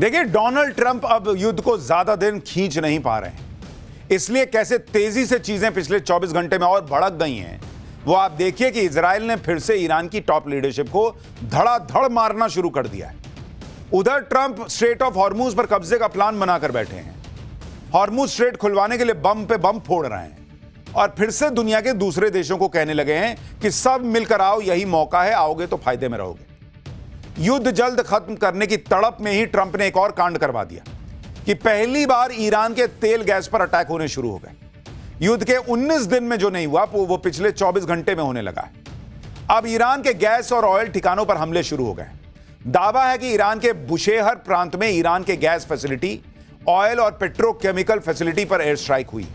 देखिए, Donald Trump अब युद्ध को ज्यादा दिन खींच नहीं पा रहे हैं, इसलिए कैसे तेजी से चीजें पिछले 24 घंटे में और भड़क गई हैं वो आप देखिए कि इजराइल ने फिर से ईरान की टॉप लीडरशिप को धड़ाधड़ मारना शुरू कर दिया है। उधर ट्रंप स्ट्रेट ऑफ हॉर्मुज पर कब्जे का प्लान बनाकर बैठे हैं। हॉर्मुज स्ट्रेट खुलवाने के लिए बम पे बम फोड़ रहे हैं और फिर से दुनिया के दूसरे देशों को कहने लगे हैं कि सब मिलकर आओ, यही मौका है, आओगे तो फायदे में रहोगे। युद्ध जल्द खत्म करने की तड़प में ही ट्रंप ने एक और कांड करवा दिया कि पहली बार ईरान के तेल गैस पर अटैक होने शुरू हो गए। युद्ध के 19 दिन में जो नहीं हुआ वो पिछले 24 घंटे में होने लगा है। अब ईरान के गैस और ऑयल ठिकानों पर हमले शुरू हो गए। दावा है कि ईरान के बुशेहर प्रांत में ईरान के गैस फैसिलिटी, ऑयल और पेट्रोकेमिकल फैसिलिटी पर एयर स्ट्राइक हुई।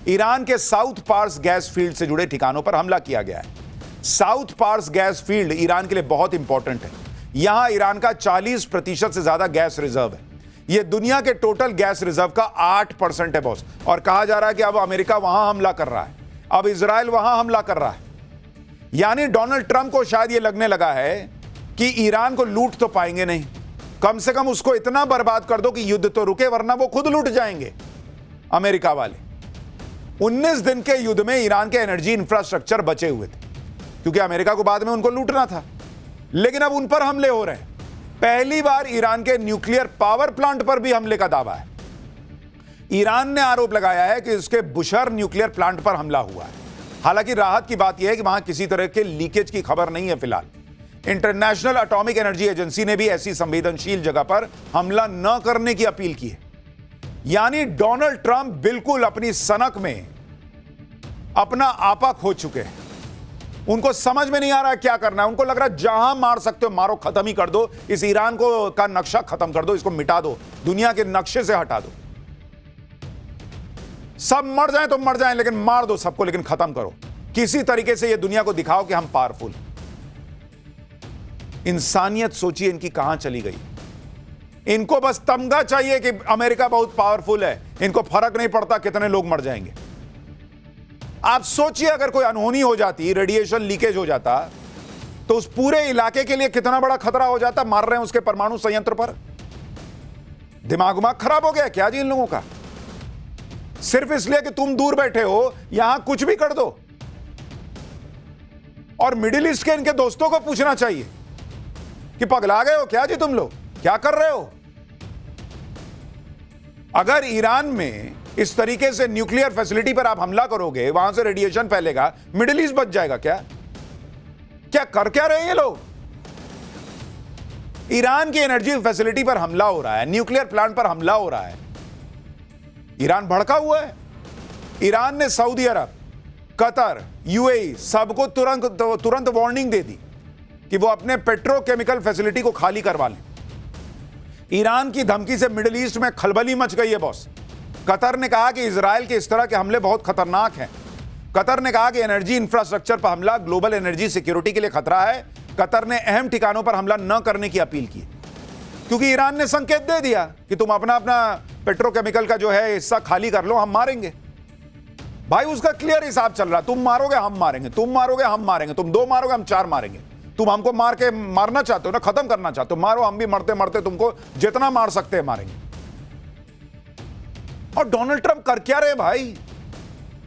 ईरान के साउथ पार्स गैस फील्ड से जुड़े ठिकानों पर हमला किया गया है। South Pars gas field Iran के लिए बहुत इंपॉर्टेंट है। यहां ईरान का 40% से ज्यादा गैस रिजर्व है। यह दुनिया के टोटल गैस रिजर्व का 8% है बॉस। और कहा जा रहा है कि अब अमेरिका वहां हमला कर रहा है, अब इजराइल वहां हमला कर रहा है। यानी डोनाल्ड ट्रंप को शायद यह लगने लगा है कि ईरान को लूट तो पाएंगे नहीं, कम से कम उसको इतना बर्बाद कर दो कि युद्ध तो रुके, वरना वो खुद लूट जाएंगे अमेरिका वाले। 19 दिन के युद्ध में ईरान के एनर्जी इंफ्रास्ट्रक्चर बचे हुए थे क्योंकि अमेरिका को बाद में उनको लूटना था, लेकिन अब उन पर हमले हो रहे हैं। पहली बार ईरान के न्यूक्लियर पावर प्लांट पर भी हमले का दावा है। ईरान ने आरोप लगाया है कि उसके बुशर न्यूक्लियर प्लांट पर हमला हुआ है। हालांकि राहत की बात यह है कि वहां किसी तरह के लीकेज की खबर नहीं है फिलहाल। इंटरनेशनल एटॉमिक एनर्जी एजेंसी ने भी ऐसी संवेदनशील जगह पर हमला न करने की अपील की है। यानी डोनाल्ड ट्रंप बिल्कुल अपनी सनक में अपना आपा खो चुके हैं। उनको समझ में नहीं आ रहा क्या करना है। उनको लग रहा है जहां मार सकते हो मारो, खत्म ही कर दो, इस ईरान को का नक्शा खत्म कर दो, इसको मिटा दो, दुनिया के नक्शे से हटा दो। सब मर जाएं तो मर जाएं, लेकिन मार दो सबको, लेकिन खत्म करो। किसी तरीके से यह दुनिया को दिखाओ कि हम पावरफुल। इंसानियत सोचिए इनकी कहां चली गई। इनको बस तमगा चाहिए कि अमेरिका बहुत पावरफुल है, इनको फर्क नहीं पड़ता कितने लोग मर जाएंगे। आप सोचिए अगर कोई अनहोनी हो जाती, रेडिएशन लीकेज हो जाता, तो उस पूरे इलाके के लिए कितना बड़ा खतरा हो जाता। मार रहे हैं उसके परमाणु संयंत्र पर। दिमाग खराब हो गया क्या जी इन लोगों का? सिर्फ इसलिए कि तुम दूर बैठे हो, यहां कुछ भी कर दो। और मिडिल ईस्ट के इनके दोस्तों को पूछना चाहिए कि पगला गए हो क्या जी तुम लोग, क्या कर रहे हो? अगर ईरान में इस तरीके से न्यूक्लियर फैसिलिटी पर आप हमला करोगे, वहां से रेडिएशन फैलेगा, मिडिल ईस्ट बच जाएगा क्या? क्या कर क्या रहे हैं ये लोग? ईरान की एनर्जी फैसिलिटी पर हमला हो रहा है, न्यूक्लियर प्लांट पर हमला हो रहा है। ईरान भड़का हुआ है। ईरान ने सऊदी अरब, कतर, यूएई सबको तुरंत वार्निंग दे दी कि वो अपने पेट्रोकेमिकल फैसिलिटी को खाली करवा लें। ईरान की धमकी से मिडिल ईस्ट में खलबली मच गई है बॉस। कतर ने कहा कि इजराइल के इस तरह के हमले बहुत खतरनाक हैं। कतर ने कहा कि एनर्जी इंफ्रास्ट्रक्चर पर हमला ग्लोबल एनर्जी सिक्योरिटी के लिए खतरा है। कतर ने अहम ठिकानों पर हमला न करने की अपील की क्योंकि ईरान ने संकेत दे दिया कि तुम अपना पेट्रोकेमिकल का जो है हिस्सा खाली कर लो, हम मारेंगे। भाई उसका क्लियर हिसाब चल रहा, तुम मारोगे हम मारेंगे, तुम मारोगे हम मारेंगे, तुम 2 मारोगे हम 4 मारेंगे। तुम हमको मारना चाहते हो ना, खत्म करना चाहते हो, मारो, हम भी मरते मरते तुमको जितना मार सकते हैं मारेंगे। और डोनाल्ड ट्रंप कर क्या रहे भाई?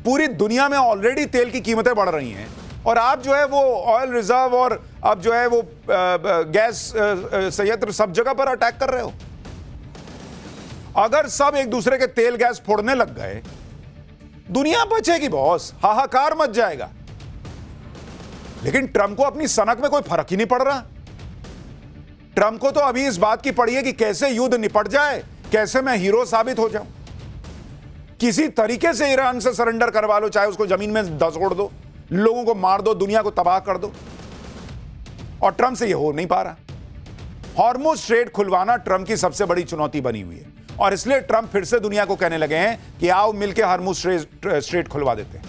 पूरी दुनिया में ऑलरेडी तेल की कीमतें बढ़ रही हैं और आप जो है वो ऑयल रिजर्व और अब जो है वो गैस संयंत्र सब जगह पर अटैक कर रहे हो। अगर सब एक दूसरे के तेल गैस फोड़ने लग गए, दुनिया बचेगी बॉस, हाहाकार मच जाएगा। लेकिन ट्रंप को अपनी सनक में कोई फर्क ही नहीं पड़ रहा। ट्रंप को तो अभी इस बात की पड़ी है कि कैसे युद्ध निपट जाए, कैसे मैं हीरो साबित हो जाऊं। किसी तरीके से ईरान से सरेंडर करवा लो, चाहे उसको जमीन में धसोड़ दो, लोगों को मार दो, दुनिया को तबाह कर दो। और ट्रंप से यह हो नहीं पा रहा। हॉर्मुज स्ट्रेट खुलवाना ट्रंप की सबसे बड़ी चुनौती बनी हुई है और इसलिए ट्रंप फिर से दुनिया को कहने लगे हैं कि आओ मिलकर हॉर्मुज स्ट्रेट खुलवा देते हैं।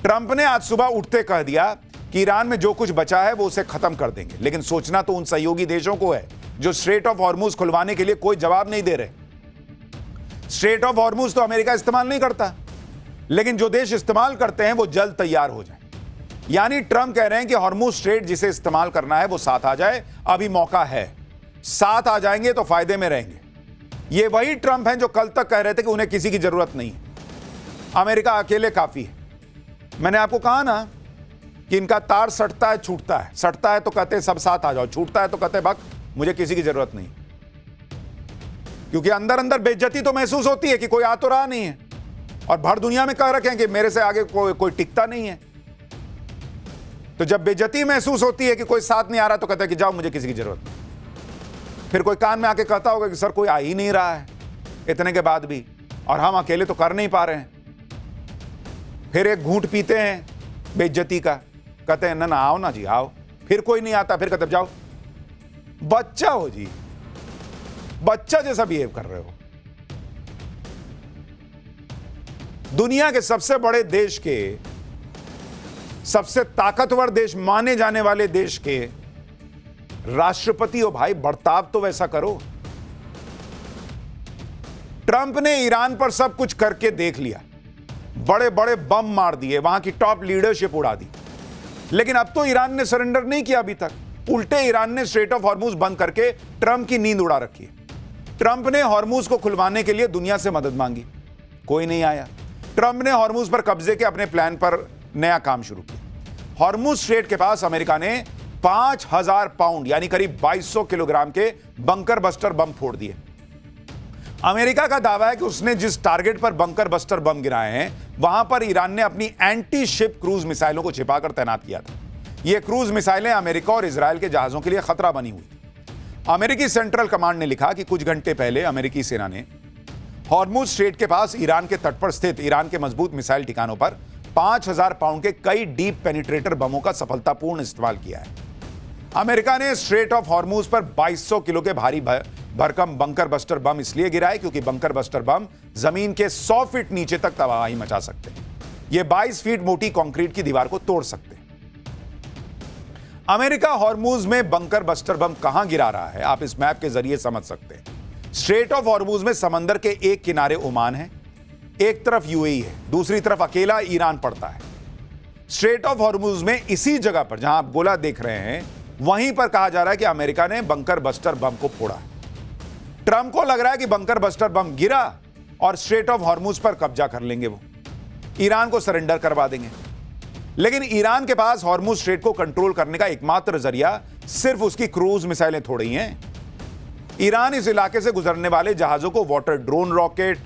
ट्रंप ने आज सुबह उठते कह दिया कि ईरान में जो कुछ बचा है वो उसे खत्म कर देंगे, लेकिन सोचना तो उन सहयोगी देशों को है जो स्ट्रेट ऑफ हॉर्मुज खुलवाने के लिए कोई जवाब नहीं दे रहे। स्ट्रेट ऑफ हॉर्मुज तो अमेरिका इस्तेमाल नहीं करता, लेकिन जो देश इस्तेमाल करते हैं वो जल्द तैयार हो जाए। यानी ट्रंप कह रहे हैं कि हॉर्मुज स्ट्रेट जिसे इस्तेमाल करना है वो साथ आ जाए, अभी मौका है। साथ आ जाएंगे तो फायदे में रहेंगे। ये वही ट्रंप हैं जो कल तक कह रहे थे कि उन्हें किसी की जरूरत नहीं है, अमेरिका अकेले काफी है। मैंने आपको कहा ना कि इनका तार सटता है छूटता है, सटता है तो कहते हैं सब साथ आ जाओ, छूटता है तो कहते हैं बक मुझे किसी की जरूरत नहीं। क्योंकि अंदर अंदर बेइज्जती तो महसूस होती है कि कोई आ तो रहा नहीं है, और भर दुनिया में कह रखे हैं कि मेरे से आगे कोई टिकता नहीं है। तो जब बेइज्जती महसूस होती है कि कोई साथ नहीं आ रहा तो कहते हैं कि जाओ मुझे किसी की जरूरत नहीं। फिर कोई कान में आके कहता होगा कि सर कोई आ ही नहीं रहा है इतने के बाद भी, और हम अकेले तो कर नहीं पा रहे हैं। फिर एक घूंट पीते हैं बेइज्जती का, कहते हैं ना आओ ना जी आओ, फिर कोई नहीं आता, फिर कहते जाओ। बच्चा हो जी, बच्चा जैसा बिहेव कर रहे हो। दुनिया के सबसे बड़े देश के, सबसे ताकतवर देश माने जाने वाले देश के राष्ट्रपति हो भाई, बर्ताव तो वैसा करो। ट्रंप ने ईरान पर सब कुछ करके देख लिया, बड़े बड़े बम मार दिए, वहां की टॉप लीडरशिप उड़ा दी, लेकिन अब तो ईरान ने सरेंडर नहीं किया अभी तक। उल्टे ईरान ने स्ट्रेट ऑफ हॉर्मुज बंद करके ट्रंप की नींद उड़ा रखी है। ट्रंप ने हॉर्मुज को खुलवाने के लिए दुनिया से मदद मांगी, कोई नहीं आया। ट्रंप ने हॉर्मुज पर कब्जे के अपने प्लान पर नया काम शुरू किया। हॉर्मुज स्ट्रेट के पास अमेरिका ने 5000 पाउंड यानी करीब 2200 किलोग्राम के बंकर बस्टर बम फोड़ दिए। अमेरिका का दावा है कि उसने जिस टारगेट पर बंकर बस्टर बम गिराए हैं वहां पर ईरान ने अपनी एंटी शिप क्रूज मिसाइलों को छिपाकर तैनात किया था। ये क्रूज मिसाइलें अमेरिका और इजरायल के जहाजों के लिए खतरा बनी हुई थी। अमेरिकी सेंट्रल कमांड ने लिखा कि कुछ घंटे पहले अमेरिकी सेना ने हॉर्मुज स्ट्रेट के पास ईरान के तट पर स्थित ईरान के मजबूत मिसाइल ठिकानों पर 5000 पाउंड के कई डीप पेनिट्रेटर बमों का सफलतापूर्ण इस्तेमाल किया है। अमेरिका ने स्ट्रेट ऑफ हॉर्मुज पर 2200 किलो के भारी भरकम बंकर बस्टर बम इसलिए गिराए क्योंकि बंकर बस्टर बम जमीन के 100 फीट नीचे तक तबाही मचा सकते हैं। ये 22 फीट मोटी कंक्रीट की दीवार को तोड़ सकते हैं। अमेरिका हॉर्मुज में बंकर बस्टर बम कहां गिरा रहा है आप इस मैप के जरिए समझ सकते हैं। स्ट्रेट ऑफ हॉर्मुज में समंदर के एक किनारे ओमान है, एक तरफ यूएई है, दूसरी तरफ अकेला ईरान पड़ता है। स्ट्रेट ऑफ हॉर्मुज में इसी जगह पर जहां आप गोला देख रहे हैं वहीं पर कहा जा रहा है कि अमेरिका ने बंकर बस्टर बम को फोड़ा है। ट्रंप को लग रहा है कि बंकर बस्टर बम गिरा और स्ट्रेट ऑफ हॉर्मुज पर कब्जा कर लेंगे, वो ईरान को सरेंडर करवा देंगे। लेकिन ईरान के पास हॉर्मुज स्ट्रेट को कंट्रोल करने का एकमात्र जरिया सिर्फ उसकी क्रूज मिसाइलें थोड़ी हैं। ईरान इस इलाके से गुजरने वाले जहाजों को वाटर ड्रोन रॉकेट,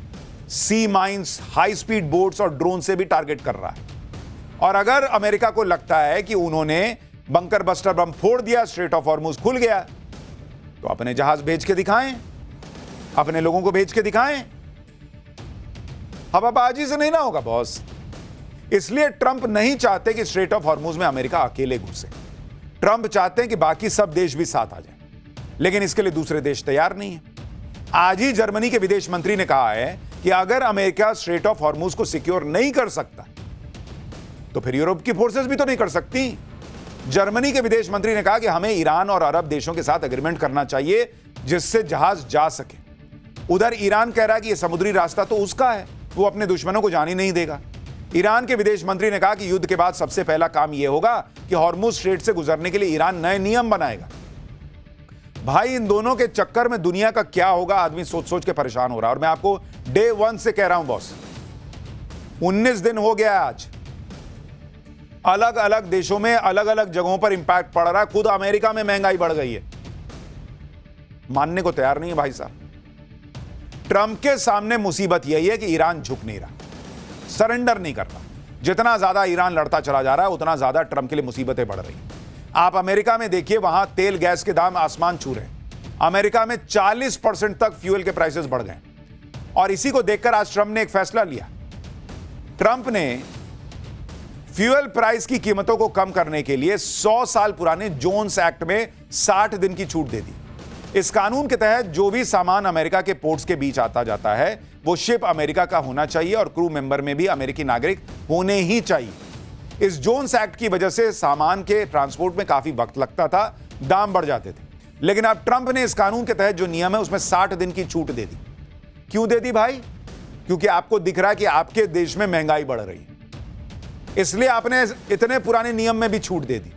सी माइंस, हाई स्पीड बोट्स और ड्रोन से भी टारगेट कर रहा है। और अगर अमेरिका को लगता है कि उन्होंने बंकर बस्टर बम फोड़ दिया, स्ट्रेट ऑफ हॉर्मुज खुल गया, तो अपने जहाज भेज के दिखाएं, अपने लोगों को भेज के दिखाएं। हवाबाजी से नहीं ना होगा बॉस। इसलिए ट्रंप नहीं चाहते कि स्ट्रेट ऑफ हॉर्मुज में अमेरिका अकेले घुसे। ट्रंप चाहते हैं कि बाकी सब देश भी साथ आ जाएं, लेकिन इसके लिए दूसरे देश तैयार नहीं है। आज ही जर्मनी के विदेश मंत्री ने कहा है कि अगर अमेरिका स्ट्रेट ऑफ हॉर्मुज को सिक्योर नहीं कर सकता तो फिर यूरोप की फोर्सेस भी तो नहीं कर सकती। जर्मनी के विदेश मंत्री ने कहा कि हमें ईरान और अरब देशों के साथ एग्रीमेंट करना चाहिए जिससे जहाज जा सके। उधर ईरान कह रहा है कि यह समुद्री रास्ता तो उसका है, वो अपने दुश्मनों को जाने नहीं देगा। ईरान के विदेश मंत्री ने कहा कि युद्ध के बाद सबसे पहला काम यह होगा कि हॉर्मुज स्ट्रेट से गुजरने के लिए ईरान नए नियम बनाएगा। भाई इन दोनों के चक्कर में दुनिया का क्या होगा आदमी सोच सोच के परेशान हो रहा है। और मैं आपको डे 1 से कह रहा हूं बॉस, 19 दिन हो गया आज, अलग अलग देशों में अलग अलग जगहों पर इंपैक्ट पड़ रहा है। खुद अमेरिका में महंगाई बढ़ गई है, मानने को तैयार नहीं है भाई साहब। ट्रंप के सामने मुसीबत यही है कि ईरान झुक नहीं रहा, सरेंडर नहीं कर रहा। जितना ज्यादा ईरान लड़ता चला जा रहा है उतना ज्यादा ट्रंप के लिए मुसीबतें बढ़ रही हैं। आप अमेरिका में देखिए, वहां तेल गैस के दाम आसमान छू रहे हैं। अमेरिका में 40% तक फ्यूल के प्राइसेस बढ़ गए और इसी को देखकर आज ट्रंप ने एक फैसला लिया। ट्रंप ने फ्यूल प्राइस की कीमतों को कम करने के लिए 100 साल पुराने जोन्स एक्ट में 60 दिन की छूट दे दी। इस कानून के तहत जो भी सामान अमेरिका के पोर्ट्स के बीच आता जाता है वो शिप अमेरिका का होना चाहिए और क्रू मेंबर में भी अमेरिकी नागरिक होने ही चाहिए। इस जोन्स एक्ट की वजह से सामान के ट्रांसपोर्ट में काफी वक्त लगता था, दाम बढ़ जाते थे। लेकिन अब ट्रंप ने इस कानून के तहत जो नियम है उसमें 60 दिन की छूट दे दी। क्यों दे दी भाई? क्योंकि आपको दिख रहा है कि आपके देश में महंगाई बढ़ रही है, इसलिए आपने इतने पुराने नियम में भी छूट दे दी।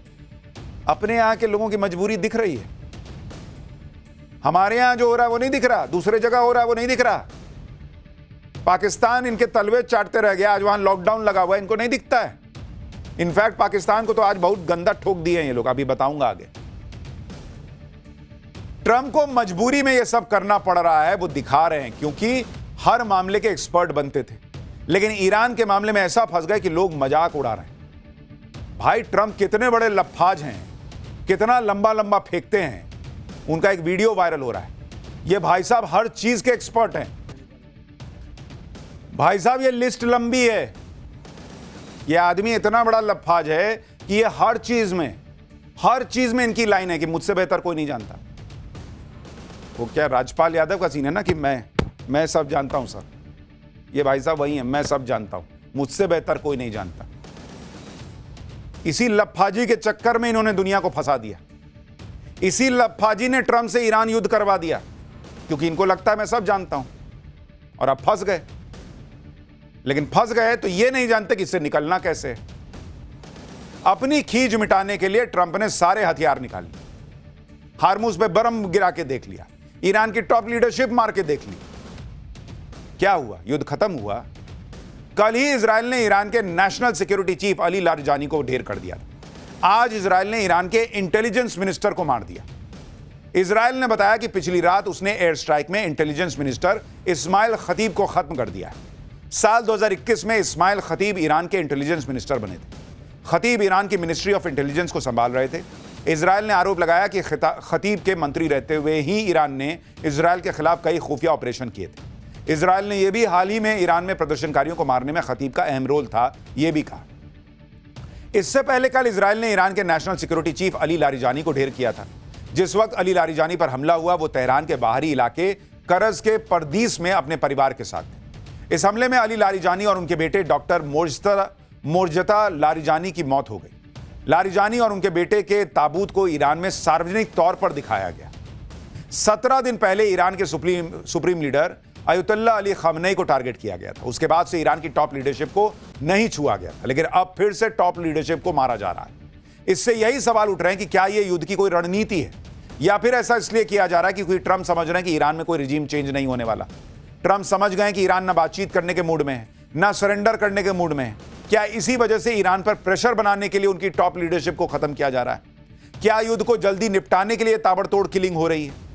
अपने यहां के लोगों की मजबूरी दिख रही है। हमारे यहां जो हो रहा है वो नहीं दिख रहा, दूसरे जगह हो रहा है वो नहीं दिख रहा। पाकिस्तान इनके तलवे चाटते रह गया, आज वहां लॉकडाउन लगा हुआ है, इनको नहीं दिखता है। इनफैक्ट पाकिस्तान को तो आज बहुत गंदा ठोक दिए हैं ये लोग, अभी बताऊंगा आगे। ट्रंप को मजबूरी में ये सब करना पड़ रहा है, वो दिखा रहे हैं, क्योंकि हर मामले के एक्सपर्ट बनते थे, लेकिन ईरान के मामले में ऐसा फंस गए कि लोग मजाक उड़ा रहे हैं। भाई ट्रंप कितने बड़े लफ्फाज हैं, कितना लंबा लंबा फेंकते हैं। उनका एक वीडियो वायरल हो रहा है। ये भाई साहब हर चीज के एक्सपर्ट हैं। भाई साहब ये लिस्ट लंबी है। ये आदमी इतना बड़ा लफ्फाज है कि ये हर चीज में इनकी लाइन है कि मुझसे बेहतर कोई नहीं जानता। वो क्या राजपाल यादव का सीन है ना कि मैं सब जानता हूं सर। ये भाई साहब वही है, मैं सब जानता हूं, मुझसे बेहतर कोई नहीं जानता। इसी लफ्फाजी के चक्कर में इन्होंने दुनिया को फंसा दिया। इसी लफ्फाजी ने ट्रंप से ईरान युद्ध करवा दिया, क्योंकि इनको लगता है मैं सब जानता हूं, और अब फंस गए। लेकिन फंस गए तो ये नहीं जानते कि इससे निकलना कैसे है। अपनी खींच मिटाने के लिए ट्रंप ने सारे हथियार निकाल लिए। हार्मुज पे बर्फ गिरा के देख लिया, ईरान की टॉप लीडरशिप मार के देख ली। क्या हुआ? युद्ध खत्म हुआ। कल ही इजराइल ने ईरान के national security chief Ali Larijani को ढेर कर दिया। आज इजराइल ने ईरान के इंटेलिजेंस मिनिस्टर को मार दिया। इजराइल ने बताया कि पिछली रात उसने एयर स्ट्राइक में इंटेलिजेंस मिनिस्टर इस्माइल खतीब को खत्म कर दिया। साल 2021 में इस्माइल खतीब ईरान के इंटेलिजेंस मिनिस्टर बने थे। खतीब ईरान की मिनिस्ट्री ऑफ इंटेलिजेंस को संभाल रहे थे। इजराइल ने आरोप लगाया कि खतीब के मंत्री रहते हुए ही ईरान ने इजराइल के खिलाफ कई खुफिया ऑपरेशन किए थे। इजराइल ने यह भी हाल ही में ईरान में प्रदर्शनकारियों को मारने में खतीब का अहम रोल था, यह भी कहा। इससे पहले कल इजराइल ने ईरान के national security chief Ali Larijani को ढेर किया था। जिस वक्त अली लारिजानी पर हमला हुआ वो तेहरान के बाहरी इलाके करज के परदीस में अपने परिवार के साथ थे। इस हमले में अली लारिजानी और उनके बेटे डॉक्टर मोर्जता लारिजानी की मौत हो गई। लारिजानी और उनके बेटे के ताबूत को ईरान में सार्वजनिक तौर पर दिखाया गया। 17 दिन पहले ईरान के सुप्रीम लीडर अयतुल्लाह अली खamenei को टारगेट किया गया था। उसके बाद से ईरान की टॉप लीडरशिप को नहीं छुआ गया था, लेकिन अब फिर से टॉप लीडरशिप को मारा जा रहा है। इससे यही सवाल उठ रहे हैं कि क्या यह युद्ध की कोई रणनीति है, या फिर ऐसा इसलिए किया जा रहा है क्योंकि ट्रंप समझ रहे हैं कि ईरान में कोई रिजीम चेंज नहीं होने वाला। ट्रंप समझ गए कि ईरान ना बातचीत करने के मूड में है, ना सरेंडर करने के मूड में है। क्या इसी वजह से ईरान पर प्रेशर बनाने के लिए उनकी टॉप लीडरशिप को खत्म किया जा रहा है? क्या युद्ध को जल्दी निपटाने के लिए ताबड़तोड़ किलिंग हो रही है?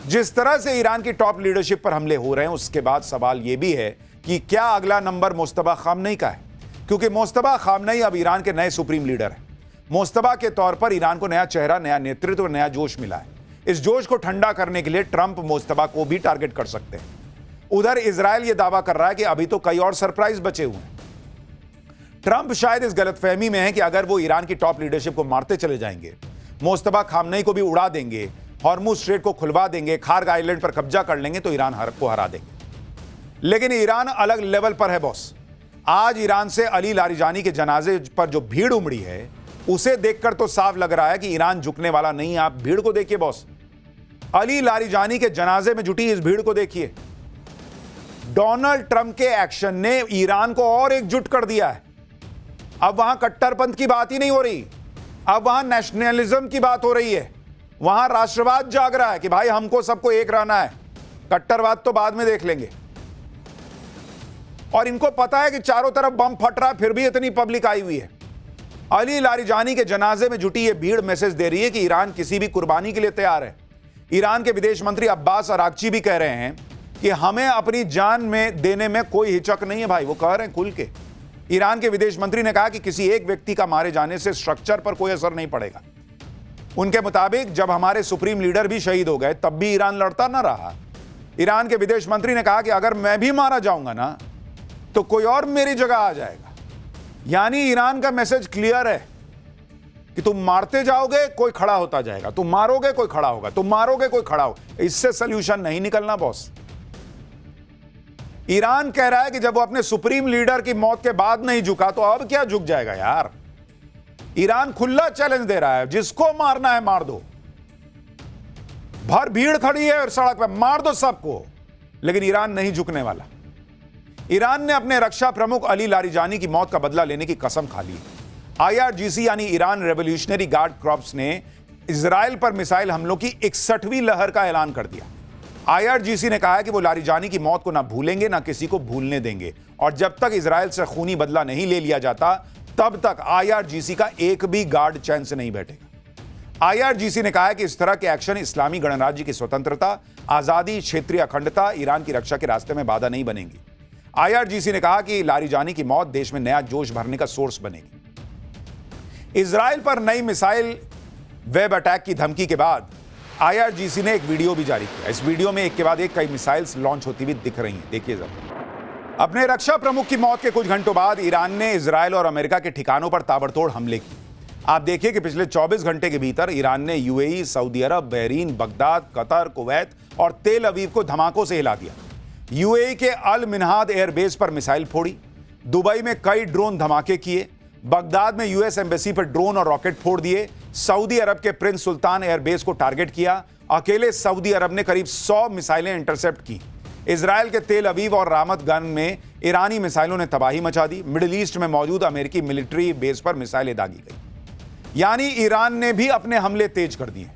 जिस तरह से ईरान की टॉप लीडरशिप पर हमले हो रहे हैं, उसके बाद सवाल यह भी है कि क्या अगला नंबर मुस्तफा खामनेई का है, क्योंकि मुस्तफा खामनेई अब ईरान के नए सुप्रीम लीडर हैं। मुस्तफा के तौर पर ईरान को नया चेहरा, नया नेतृत्व, नया जोश मिला है। इस जोश को ठंडा करने के लिए ट्रंप मुस्तफा को भी टारगेट कर सकते हैं। उधर इजराइल यह दावा कर रहा है कि अभी तो कई और सरप्राइज बचे हुए हैं। ट्रंप शायद इस गलतफहमी में है कि अगर वो ईरान की टॉप लीडरशिप को मारते चले जाएंगे, मुस्तफा खामनेई को भी उड़ा देंगे, हॉर्मुज स्ट्रेट को खुलवा देंगे, खार्ग आइलैंड पर कब्जा कर लेंगे, तो ईरान को हरा देंगे। लेकिन ईरान अलग लेवल पर है बॉस। आज ईरान से अली लारिजानी के जनाजे पर जो भीड़ उमड़ी है, उसे देखकर तो साफ लग रहा है कि ईरान झुकने वाला नहीं है। आप भीड़ को देखिए बॉस, अली लारिजानी के जनाजे में जुटी इस भीड़ को देखिए। डोनाल्ड ट्रंप के एक्शन ने ईरान को और एकजुट कर दिया है। अब वहां कट्टरपंथ की बात ही नहीं हो रही, अब वहां नेशनलिज्म की बात हो रही है। वहां राष्ट्रवाद जाग रहा है कि भाई हमको सबको एक रहना है, कट्टरवाद तो बाद में देख लेंगे। और इनको पता है कि चारों तरफ बम फट रहा है, फिर भी इतनी पब्लिक आई हुई है। अली लारिजानी के जनाजे में जुटी ये भीड़ मैसेज दे रही है कि ईरान किसी भी कुर्बानी के लिए तैयार है। ईरान के विदेश मंत्री अब्बास अरागची भी कह रहे हैं कि हमें अपनी जान में देने में कोई हिचक नहीं है। भाई वो कह रहे हैं खुल के। ईरान के विदेश मंत्री ने कहा कि किसी एक व्यक्ति का मारे जाने से स्ट्रक्चर पर कोई असर नहीं पड़ेगा। उनके मुताबिक जब हमारे सुप्रीम लीडर भी शहीद हो गए, तब भी ईरान लड़ता ना रहा। ईरान के विदेश मंत्री ने कहा कि अगर मैं भी मारा जाऊंगा ना, तो कोई और मेरी जगह आ जाएगा। यानी ईरान का मैसेज क्लियर है कि तुम मारते जाओगे, कोई खड़ा होता जाएगा, तुम मारोगे, कोई खड़ा होगा, तुम मारोगे, कोई खड़ा होगा। इससे सोल्यूशन नहीं निकलना बॉस। ईरान कह रहा है कि जब वो अपने सुप्रीम लीडर की मौत के बाद नहीं झुका, तो अब क्या झुक जाएगा यार। ईरान खुला चैलेंज दे रहा है, जिसको मारना है मार दो। भर भीड़ खड़ी है सड़क पर, मार दो सबको। लेकिन ईरान नहीं झुकने वाला। ईरान ने अपने रक्षा प्रमुख अली लारिजानी की मौत का बदला लेने की कसम खा ली। IRGC यानी ईरान रेवोल्यूशनरी गार्ड कॉर्प्स ने इजराइल पर मिसाइल हमलों की 61वीं लहर का ऐलान कर दिया। IRGC ने कहा है कि वो लारिजानी की मौत को ना भूलेंगे ना किसी को भूलने देंगे, और जब तक इजराइल से खूनी बदला नहीं ले लिया जाता तब तक IRGC का एक भी गार्ड चैन से नहीं बैठेगा। IRGC ने कहा है कि इस तरह के एक्शन इस्लामी गणराज्य की स्वतंत्रता, आजादी, क्षेत्रीय अखंडता, ईरान की रक्षा के रास्ते में बाधा नहीं बनेंगी। IRGC ने कहा कि लारिजानी की मौत देश में नया जोश भरने का सोर्स बनेगी। इजराइल पर नई मिसाइल वेब अटैक की धमकी के बाद IRGC ने एक वीडियो भी जारी किया। इस वीडियो में एक के बाद एक कई मिसाइल्स लॉन्च होती हुई दिख रही हैं, देखिए जरा। अपने रक्षा प्रमुख की मौत के कुछ घंटों बाद ईरान ने इजराइल और अमेरिका के ठिकानों पर ताबड़तोड़ हमले किए। आप देखिए कि पिछले 24 घंटे के भीतर ईरान ने UAE, सऊदी अरब, बहरीन, बगदाद, कतर, कुवैत और तेल अवीव को धमाकों से हिला दिया। UAE के अल मिनहाद एयरबेस पर मिसाइल फोड़ी, दुबई में कई ड्रोन धमाके किए, बगदाद में US एम्बेसी पर ड्रोन और रॉकेट फोड़ दिए, सऊदी अरब के प्रिंस सुल्तान एयरबेस को टारगेट किया। अकेले सऊदी अरब ने करीब 100 मिसाइलें इंटरसेप्ट की। इजराइल के तेल अवीव और रामत गन में ईरानी मिसाइलों ने तबाही मचा दी। मिडिल ईस्ट में मौजूद अमेरिकी मिलिट्री बेस पर मिसाइलें दागी गई। यानी ईरान ने भी अपने हमले तेज कर दिए।